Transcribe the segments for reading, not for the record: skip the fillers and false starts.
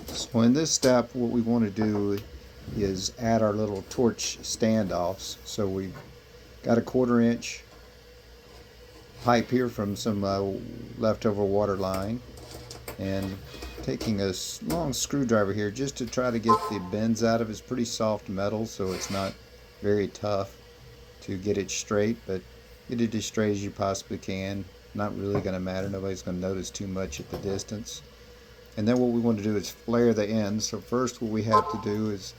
So in this step, what we want to do is add our little torch standoffs. So we've got a 1/4 inch pipe here from some leftover water line, and taking a long screwdriver here just to try to get the bends out of it. It's pretty soft metal, so it's not very tough to get it straight, but get it as straight as you possibly can. Not really going to matter. Nobody's going to notice too much at the distance. And then what we want to do is flare the ends. So first what we have to do is,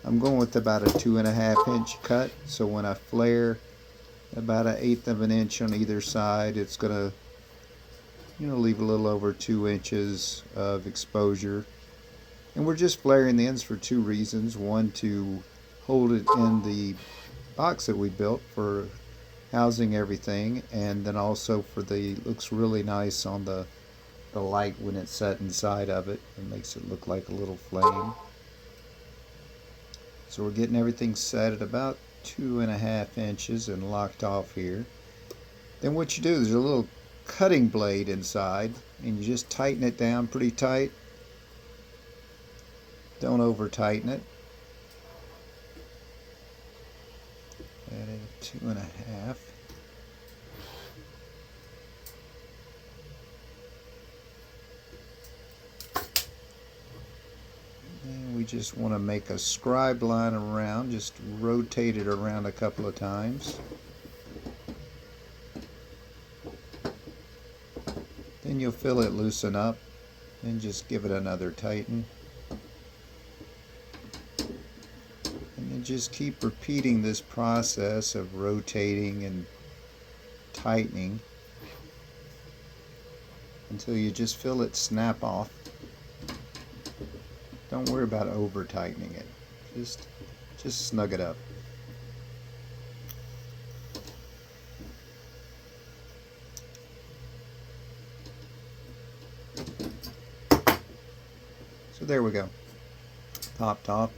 I'm going with about a 2.5 inch cut. So when I flare about 1/8 of an inch on either side, it's going to leave a little over 2 inches of exposure. And we're just flaring the ends for 2 reasons. One, to hold it in the box that we built for housing everything, and then also for looks really nice on the light when it's set inside of it. It makes it look like a little flame. So we're getting everything set at about 2.5 inches and locked off here. Then what you do, there's a little cutting blade inside, and you just tighten it down pretty tight. Don't over tighten it. Add a 2.5. And we just want to make a scribe line around, just rotate it around a couple of times. Then you'll feel it loosen up, and just give it another tighten. And then just keep repeating this process of rotating and tightening until you just feel it snap off. Don't worry about over tightening it. Just snug it up. So there we go. Popped off.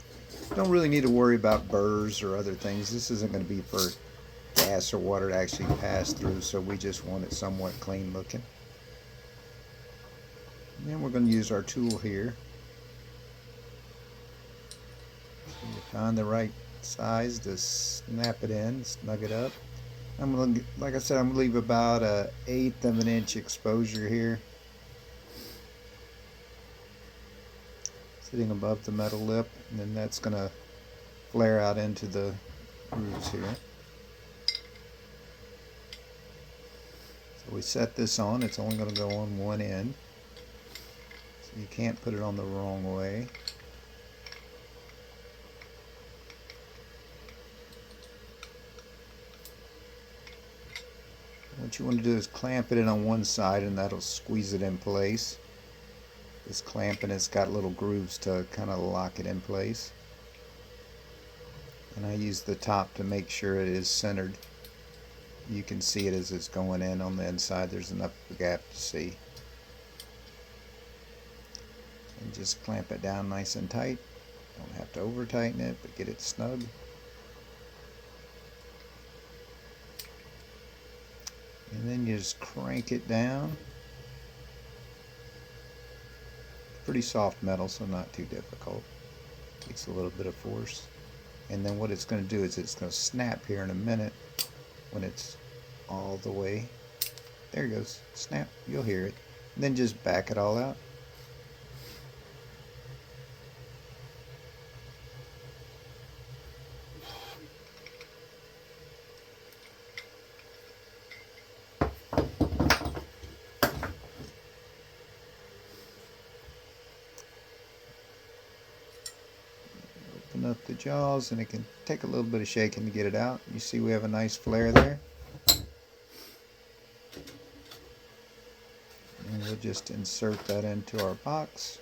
Don't really need to worry about burrs or other things. This isn't going to be for gas or water to actually pass through, so we just want it somewhat clean looking. And then we're going to use our tool here. So you find the right size to snap it in, snug it up. I'm going to, like I said, I'm going to leave about 1/8 of an inch exposure here, sitting above the metal lip, and then that's going to flare out into the grooves here. So we set this on. It's only going to go on one end, so you can't put it on the wrong way. What you want to do is clamp it in on one side, and that'll squeeze it in place. This clamping, it's got little grooves to kind of lock it in place. And I use the top to make sure it is centered. You can see it as it's going in on the inside. There's enough gap to see. And just clamp it down nice and tight. Don't have to over tighten it, but get it snug. And then you just crank it down. Pretty soft metal, so not too difficult. Takes a little bit of force. And then what it's going to do is it's going to snap here in a minute when it's all the way. There it goes. Snap. You'll hear it. And then just back it all out. Open up the jaws, and it can take a little bit of shaking to get it out. You see we have a nice flare there. And we'll just insert that into our box.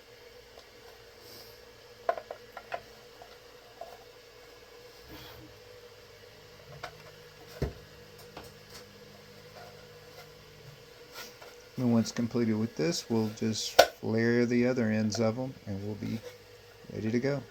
And once completed with this, we'll just flare the other ends of them, and we'll be ready to go.